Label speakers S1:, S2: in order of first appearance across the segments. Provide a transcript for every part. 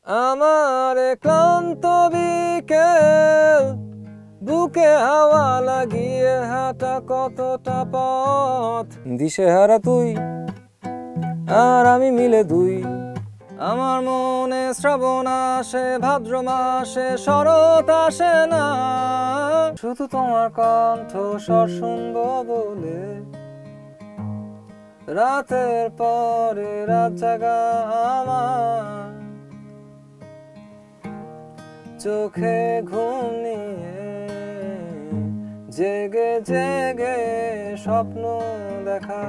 S1: আমার ক্লান্ত বিকেল, বুকে হাওয়া লাগিয়ে হাঁটা কতটা পথ, দিশেহারা তুই আর আমি মিলে দুই। আমার মনে শ্রাবণ আসে, ভাদ্র মাসে শরৎ আসে না, শুধু তোমার কণ্ঠ স্বর শুনবো বলে। রাতের পরে রাত জাগা আমার, চোখে ঘুম নিয়ে জেগে জেগে স্বপ্ন দেখা।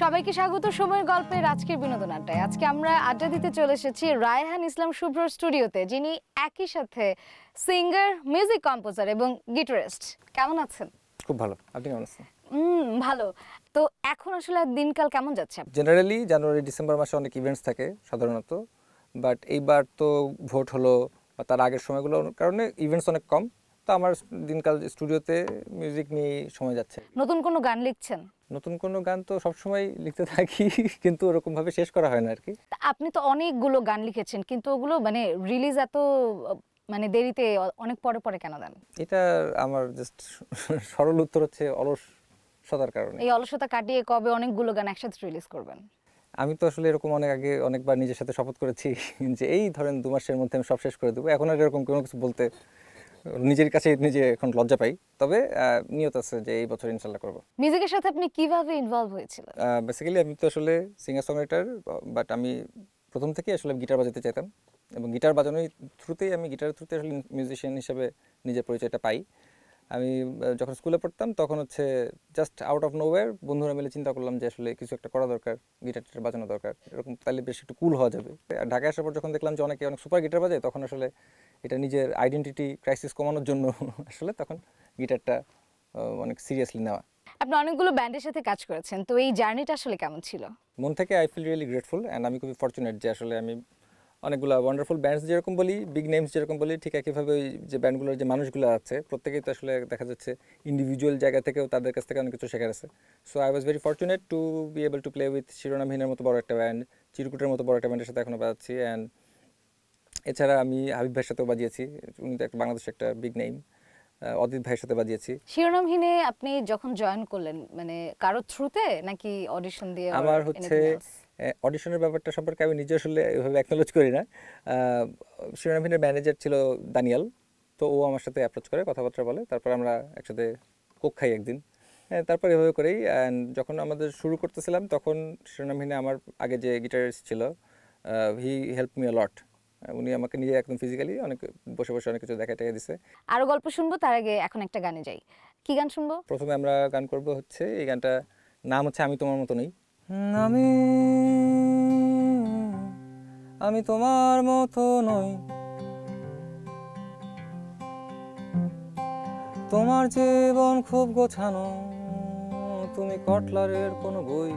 S2: সবাইকে স্বাগত সময়ের গল্পের আজকের বিনোদন আড্ডায়। আজকে আমরা আড্ডা দিতে চলে এসেছি রায়হান ইসলাম শুভ্রর স্টুডিওতে, যিনি একই সাথে সিঙ্গার, মিউজিক কম্পোজার এবং গিটারিস্ট। কেমন আছেন?
S1: খুব ভালো, আপনি কেমন আছেন?
S2: ভালো। তো এখন আসলে দিনকাল কেমন যাচ্ছে?
S1: জেনারেলি জানুয়ারি ডিসেম্বর মাসে অনেক ইভেন্টস থাকে সাধারণত, বাট এইবার তো ভোট হলো বা তার আগের সময়গুলোর কারণে ইভেন্টস অনেক কম। তো আমার দিনকাল স্টুডিওতে মিউজিক নিয়ে সময় যাচ্ছে।
S2: নতুন কোনো গান লিখছেন?
S1: নতুন কোনো গান তো সবসময় লিখতে থাকি, কিন্তু ওরকমভাবে শেষ করা হয় না আর কি।
S2: আপনি তো অনেকগুলো গান লিখেছেন, কিন্তু ওগুলো মানে রিলিজ এত মানে দেরিতে, অনেক পরে পরে কেন দেন?
S1: এটা আমার জাস্ট সরল উত্তর হচ্ছে অলসতার কারণে।
S2: এই অলসতা কাটিয়ে কবে অনেকগুলো গান একসাথে রিলিজ করবেন?
S1: আমি তো আসলে এরকম অনেক আগে অনেকবার নিজের সাথে শপথ করেছি যে এই ধরেন 2 মাসের মধ্যে আমি সব শেষ করে দেবো। এখন আর এরকম কোনো কিছু বলতে নিজের কাছে নিজে এখন লজ্জা পাই। তবে নিয়ত আছে যে এই বছর ইনশাল্লাহ করবো।
S2: মিউজিকের সাথে আপনি কিভাবে ইনভলভ হয়েছিলেন?
S1: বেসিক্যালি আমি তো আসলে সিঙ্গার সং রাইটার, বাট আমি প্রথম থেকেই আসলে গিটার বাজাতে চাইতাম, এবং গিটার বাজানোর থ্রুতেই আমি গিটারের থ্রুতে আসলে মিউজিশিয়ান হিসেবে নিজের পরিচয়টা পাই। আমি যখন স্কুলে পড়তাম তখন হচ্ছে জাস্ট আউট অফ নোওয়্যার বন্ধুরা মিলে চিন্তা করলাম যে আসলে কিছু একটা করা দরকার, গিটার টিটার বাজানো দরকার, এরকম তাহলে বেশ একটু কুল হওয়া যাবে। আর ঢাকায় আসার পর যখন দেখলাম যে অনেকে অনেক সুপার গিটার বাজায়, তখন আসলে এটা নিজের আইডেন্টিটি ক্রাইসিস কমানোর জন্য আসলে তখন গিটারটা অনেক সিরিয়াসলি নেওয়া।
S2: আপনি অনেকগুলো ব্যান্ডের সাথে কাজ করেছেন, তো এই জার্নিটা আসলে কেমন ছিল?
S1: মন থেকে I feel really grateful, and আমি খুবই ফর্চুনেট যে আসলে আমি অনেকগুলো ওয়ান্ডারফুল ব্যান্ডস যেরকম বলি, বিগ নেমস যেরকম বলি, ঠিক একইভাবে ওই যে ব্যান্ডগুলোর যে মানুষগুলো আছে প্রত্যেকেই তো আসলে দেখা যাচ্ছে ইন্ডিভিজুয়াল জায়গা থেকেও তাদের কাছ থেকে অনেক কিছু শেখার আছে। So I was very fortunate to be able to play with শিরোনামহীনের মতো বড় একটা ব্যান্ড, চিরকুটের মতো বড় একটা ব্যান্ডের সাথে এখনও বাজাচ্ছি। অ্যান্ড এছাড়া আমি হাবিব ভাইয়ের সাথেও বাজিয়েছি, উনি তো একটা বাংলাদেশের একটা বিগ নেম। অদিত ভাইয়ের সাথে বাজিয়েছি।
S2: শিরোনামহীনে আপনি যখন জয়েন করলেন, মানে কারো থ্রুতে নাকি অডিশন দিয়ে?
S1: আমার হচ্ছে অডিশনের ব্যাপারটা সম্পর্কে আমি নিজে আসলে এভাবে অ্যাকনোলেজ করি না। শিরোনামহীনের ম্যানেজার ছিল দানিয়াল, তো ও আমার সাথে অ্যাপ্রোচ করে, কথাবার্তা বলে, তারপর আমরা একসাথে কোক খাই একদিন। তারপর এভাবে করেই। অ্যান্ড যখন আমাদের শুরু করতেছিলাম তখন শিরোনামহীনে আমার আগে যে গিটারিস্ট ছিল, হি হেল্প মি আ লট। উনি আমাকে নিজে একদম ফিজিক্যালি অনেক বসে বসে অনেক কিছু দেখা দিছে।
S2: আরো গল্প শুনবো, তার আগে এখন একটা গানে যাই। কি গান শুনবো?
S1: প্রথমে আমরা গান করব হচ্ছে, এই গানটা নাম হচ্ছে আমি তোমার মতো নই। আমি আমি তোমার মতো নই, তোমার জীবন খুব গোছানো, তুমি কটলারের কোনো বই।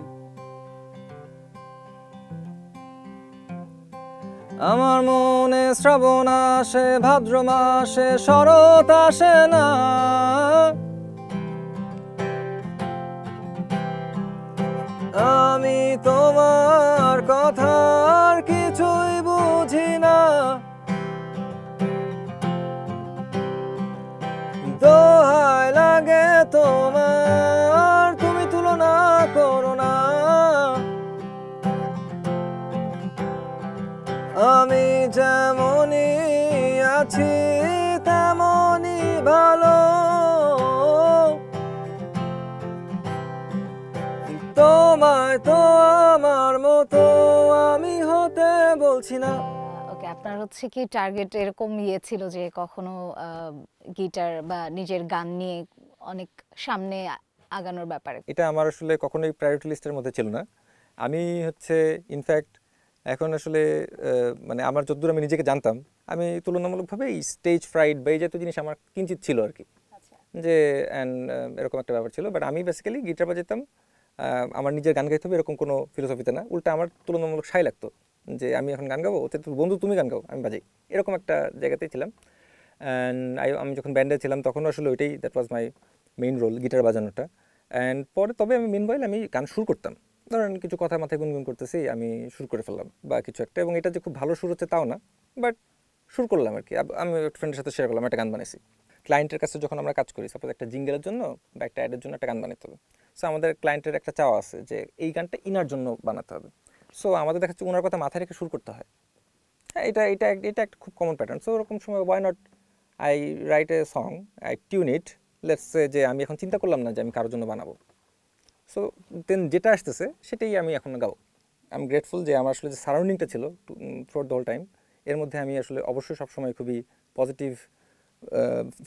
S1: আমার মনে শ্রাবণ আসে, ভাদ্র মাসে শরৎ আসে না, আমি তোমার কথার কিছুই বুঝি না, দোহাই লাগে তোমার, তুমি তুলনা করো না, আমি যেমনই আছি তেমনই ভালো, তোমায় তো আমার মতো আমি হতে বলছি না।
S2: ওকে, আপনার হচ্ছে কি টার্গেট এরকম ছিল যে কখনো গিটার বা নিজের গান নিয়ে অনেক সামনে আগানোর ব্যাপারে?
S1: এটা আমার আসলে কখনোই প্রায়োরিটি লিস্টের মধ্যে ছিল না। আমি হচ্ছে ইনফ্যাক্ট এখন আসলে মানে আমার যতদূর আমি নিজেকে জানতাম, আমি তুলনামূলকভাবে স্টেজ ফ্রাইড বা এই জাতীয় জিনিস আমার কিঞ্চিত ছিল আর কি, যে এরকম একটা ব্যাপার ছিল। বাট আমি বেসিক্যালি গিটার বাজাতাম, আমার নিজের গান গাইতে হবে এরকম কোনো ফিলোসফিতে না, উল্টা আমার তুলনামূলক সাই লাগতো যে আমি এখন গান গাবো, ওতে বন্ধু তুমি গান গাও আমি বাজাই, এরকম একটা জায়গাতেই ছিলাম। অ্যান্ড আমি যখন ব্যান্ডে ছিলাম তখনও আসলে ওইটাই, that was my main role, guitar বাজানোটা। অ্যান্ড পরে তবে আমি মিনওয়াইল আমি গান শুরু করতাম, ধরেন কিছু কথা মাথায় গুনগুন করতেছি, আমি সুর করে ফেললাম বা কিছু একটা, এবং এটা যে খুব ভালো সুর হচ্ছে তাও না, বাট সুর করলাম আর কি। আমি একটা ফ্রেন্ডের সাথে শেয়ার করলাম, একটা গান বানাইছি। ক্লায়েন্টের কাছে যখন আমরা কাজ করি, সাপোজ একটা জিঙ্গেলের জন্য বা একটা অ্যাডের জন্য একটা গান বানাতে হবে, সো আমাদের ক্লায়েন্টের একটা চাওয়া আছে যে এই গানটা ইনার জন্য বানাতে হবে। সো আমাদের দেখা যাচ্ছে ওনার কথা মাথায় রেখে সুর করতে হয়। হ্যাঁ, এটা এটা এটা একটা খুব কমন প্যাটার্ন। সো ওরকম সময় why not I write a song, I tune it, let's say যে আমি এখন চিন্তা করলাম না যে আমি কারোর জন্য বানাবো। সো দেন যেটা আসতেছে সেটাই আমি এখন গাবো। আমি গ্রেটফুল যে আমার আসলে যে সারাউন্ডিংটা ছিল থ্রুআউট দ্য হোল টাইম, এর মধ্যে আমি আসলে অবশ্যই সবসময় খুবই পজিটিভ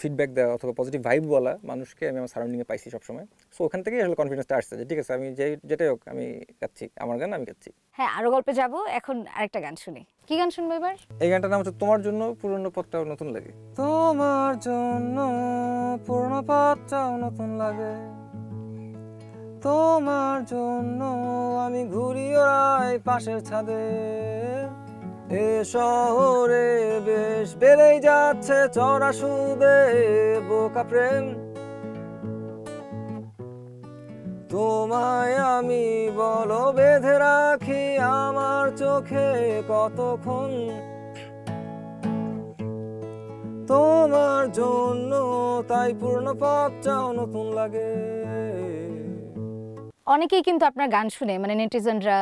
S1: ফিডব্যাক দেওয়া অথবা পজিটিভ ভাইব বলা মানুষকে আমি আমার সারাউন্ডিংয়ে পাইছি সবসময়। সো ওখান থেকেই আসলে কনফিডেন্সটা আসছে যে ঠিক আছে, আমি যেটাই হোক আমি গাচ্ছি, আমার গান আমি গাচ্ছি।
S2: হ্যাঁ, আরো গল্পে যাব, এখন আরেকটা গান শুনি। কি গান শুনবো এবার?
S1: এই গানটার নাম হচ্ছে তোমার জন্য পুরনো পথটাও নতুন লাগে। তোমার জন্য পুরনো পথটাও নতুন লাগে, তোমার জন্য আমি ঘুরি ওরাই পাশের ছাদে। এ শহরে বেশ বেড়েই যাচ্ছে চড়া সুদে বোকা প্রেম, তোমায় আমি বলো বেঁধে রাখি আমার চোখে কতক্ষণ, তোমার জন্য তাই পুরনো পথটাও নতুন লাগে।
S2: অনেকেই কিন্তু আপনার গান শুনে মানে নেটিজেনরা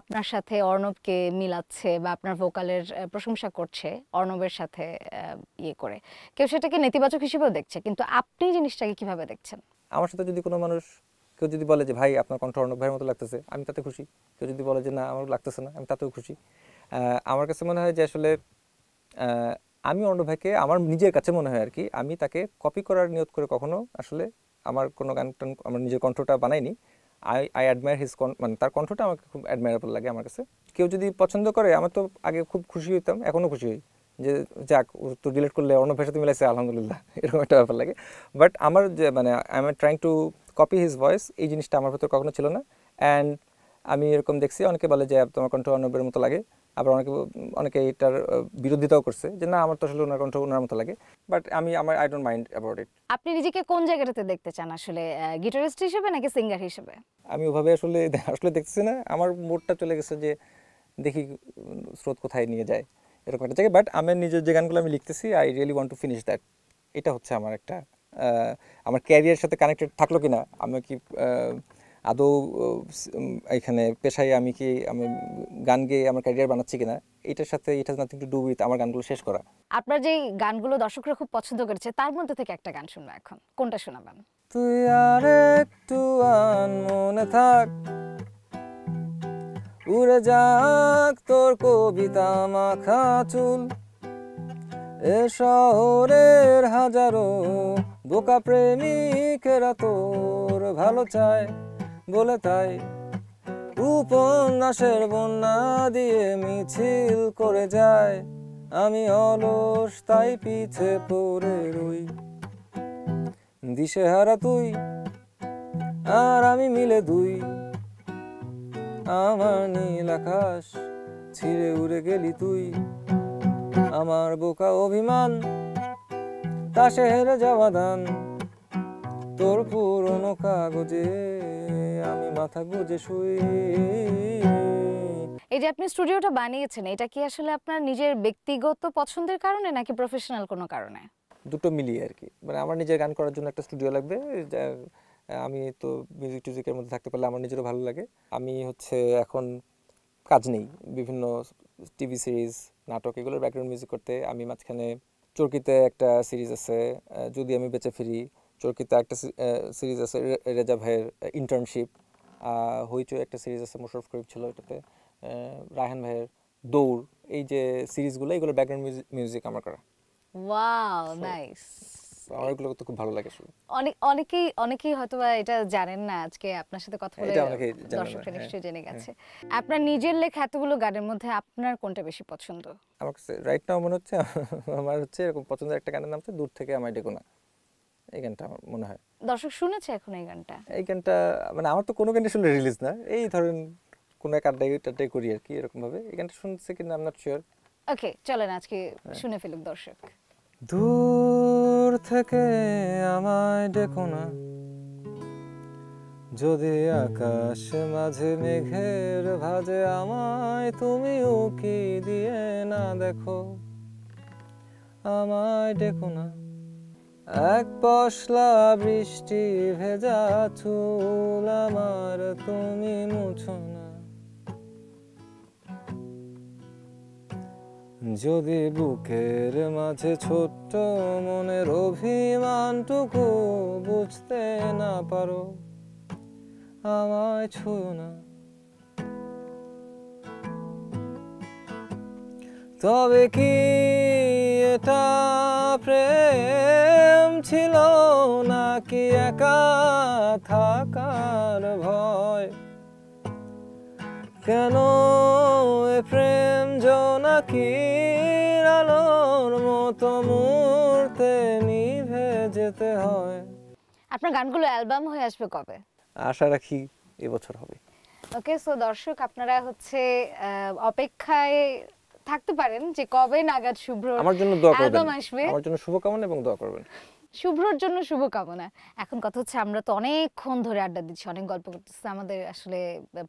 S2: আপনার সাথে অর্ণবকে মিলাচ্ছে বা আপনার ভোকালের প্রশংসা করছে অর্ণবের সাথে ইয়ে করে, কেউ সেটাকে নেতিবাচক হিসেবেও দেখছে, কিন্তু আপনি জিনিসটাকে কিভাবে দেখছেন?
S1: আমার সাথে যদি কোনো মানুষ, কেউ যদি বলে যে ভাই আপনার কণ্ঠ অর্ণব ভাইয়ের মতো লাগতেছে, আমি তাতে খুশি। কেউ যদি বলে যে না আমার লাগতেছে না, আমি তাতেও খুশি। আমার কাছে মনে হয় যে আসলে আমি অর্ণব ভাইকে আমার নিজের কাছে মনে হয় আর কি, আমি তাকে কপি করার নিয়ত করে কখনো আসলে আমার কোনো গান টান আমার নিজের কণ্ঠটা বানাইনি। আই অ্যাডমায়ার হিজ, মানে তার কণ্ঠটা আমাকে খুব অ্যাডমায়ারেবল লাগে আমার কাছে। কেউ যদি পছন্দ করে, আমার তো আগে খুব খুশি হইতাম, এখনও খুশি হই যে যাক ও তো ডিলিট করলে অর্ণব ভাইয়ের সাথে মিলাইছে, আলহামদুলিল্লাহ, এরকম একটা ব্যাপার লাগে। বাট আমার যে মানে I am trying to copy his voice, এই জিনিসটা আমার ভেতর কখনো ছিল না। অ্যান্ড আমি এরকম দেখছি অনেকে বলে যে তোমার কণ্ঠ অর্ণবের মতো লাগে, আবার অনেকে এটার বিরোধিতাও করছে যে না আমার তো আসলে ওনার কণ্ঠ ওনার মতো লাগে। বাট আমার I don't mind about it.
S2: আপনি নিজেকে কোন জায়গাটাতে দেখতে চান আসলে, গিটারিস্ট হিসেবে নাকি সিঙ্গার হিসেবে?
S1: আমি ওভাবে আসলে আসলে দেখতেছি না, আমার মোডটা চলে গেছে যে দেখি স্রোত কোথায় নিয়ে যায় এরকম একটা জায়গায়। বাট আমার নিজের যে গানগুলো আমি লিখতেছি, I really want to finish that. এটা হচ্ছে আমার একটা আমার ক্যারিয়ারের সাথে কানেক্টেড থাকলো কিনা, আমি কি আদৌ এখানে পেশায় আমি গান গেয়ে আমার ক্যারিয়ার বানাচ্ছি কিনা, এটার সাথে it has nothing to do with আমার গানগুলো শেষ করা।
S2: আপনার যে গানগুলো দর্শকরা খুব পছন্দ করেছে তার মধ্যে থেকে একটা গান শুনবো এখন, কোনটা শোনাবেন?
S1: তুই আর একটু মনে থাক, উড়ে যাক তোর কবিতা মাখা চুল, এ শহরের হাজারো বোকা প্রেমিকেরা তোর ভালো চায় বলে তাই উপন্যাসের বন্যা দিয়ে মিছিল করে যায়, আমি অলস তাই পিছে পড়ে রই, দিশেহারা তুই আর আমি মিলে দুই, আমার নীল আকাশ ছিঁড়ে উড়ে গেলি তুই, আমার বোকা অভিমান তাসে হেরে যাওয়া দান, তোর পুরনো কাগজে আমি মাথা গুজে শুই।
S2: এই যে আপনি স্টুডিওটা বানিয়েছেন, এটা কি আসলে আপনার নিজের ব্যক্তিগত পছন্দের কারণে নাকি প্রফেশনাল কোনো কারণে?
S1: দুটো মিলিয়ে আর কি, মানে আমার নিজের গান করার জন্য একটা স্টুডিও লাগবে, আমি তো মিউজিক টিউজিকের মধ্যে থাকতে পারলে আমার নিজেরও ভালো লাগে। আমি হচ্ছে এখন কাজ নেই, বিভিন্ন টিভি সিরিজ নাটক এগুলোর ব্যাকগ্রাউন্ড মিউজিক করতে। আমি মাঝখানে চরকিতে একটা সিরিজ আছে যদি আমি বেঁচে ফিরি, চরকিতে একটা সিরিজ আছে রেজা ভাইয়ের ইন্টার্নশিপ, হইচই একটা সিরিজ আছে মোশাররফ করিম ছিল এটাতে, রায়হান ভাইয়ের দৌড়, এই যে সিরিজগুলো এগুলোর ব্যাকগ্রাউন্ড মিউজিক আমার করা।
S2: Wow, nice.
S1: আমার এগুলো তো খুব ভালো লাগে আসলে।
S2: অনেকেই হয়তো বা এটা জানেন না, আজকে আপনার সাথে কথা বলে
S1: এটা অনেকেই জানে না,
S2: দর্শকরা
S1: হ্যাঁ,
S2: নিশ্চয়ই জেনে গেছে। আপনার নিজের লেখা এতগুলো গানের মধ্যে আপনার কোনটা বেশি পছন্দ?
S1: আমার কাছে রাইট নাও মনে হচ্ছে আমার হচ্ছে এরকম পছন্দের একটা গানের নাম হচ্ছে দূর থেকে আমায় ডেকো না। এই গানটা আমার মনে হয়
S2: দর্শক শুনেছে এখন এই গানটা?
S1: এই গানটা মানে আমার তো কোনো গান আসলে রিলিজ না, এই ধরেন কোনো এক আড্ডায় করি আর কি, এরকম ভাবে এই গানটা শুনছে কিনা আই এম নট শিওর।
S2: ওকে, চলেন আজকে শুনে ফেলুক দর্শক।
S1: দূর থেকে আমায় ডেকো না, যদি আকাশ মাঝে মেঘের ভাজে আমায় তুমি উকি দিয়ে না দেখো, আমায় ডেকো না। এক পশলা বৃষ্টি ভেজা চুল আমার তুমি মুছো না। যদি বুকের মাঝে ছোট্ট মনের অভিমানটুকু বুঝতে না পারো, আমায় ছুঁয়ো না। তবে কি এটা প্রেম ছিল নাকি একা থাকার ভয়? কেন এ প্রেম জোনাকির আলোর মতো মুহূর্তে নিভে যেতে হয়?
S2: আপনার গানগুলো অ্যালবাম হয়ে আসবে কবে?
S1: আশা রাখি এবছর হবে।
S2: ওকে, সো দর্শক আপনারা হচ্ছে অপেক্ষায় থাকতে পারেন যে কবে নাগাদ শুভ্র
S1: আমার জন্য দোয়া করবেন,
S2: অ্যালবাম আসবে।
S1: আমার জন্য শুভকামনা এবং দোয়া করবেন।
S2: শুভ্রর জন্য শুভকামনা। এখন কথা হচ্ছে আমরা তো অনেকক্ষণ ধরে আড্ডা দিচ্ছি, অনেক গল্প করতেছি, আমাদের আসলে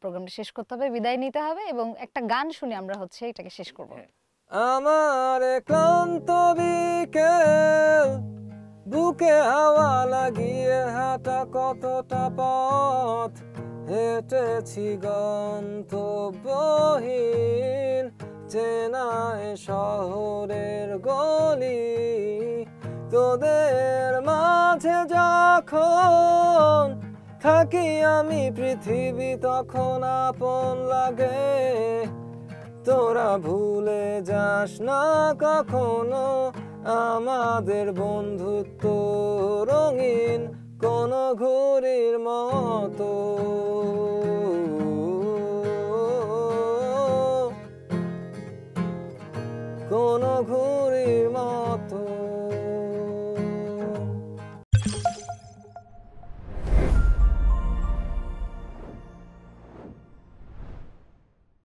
S2: প্রোগ্রামটা শেষ করতে হবে, বিদায় নিতে হবে এবং একটা গান শুনে আমরা হচ্ছে এটাকে শেষ করব।
S1: আমার ক্লান্ত বিকেল, বুকে হাওয়া লাগিয়ে হাঁটা কতটা পথ হেঁটেছি গন্তব্যহীন চেনায় শহরের গলি। তোদের মাঝে যখন থাকি আমি পৃথিবী তখন আপন লাগে। তোরা ভুলে যাস না কখনো আমাদের বন্ধুত্ব রঙিন কোন ঘুড়ির মতো। কোন ঘুড়ির মতো।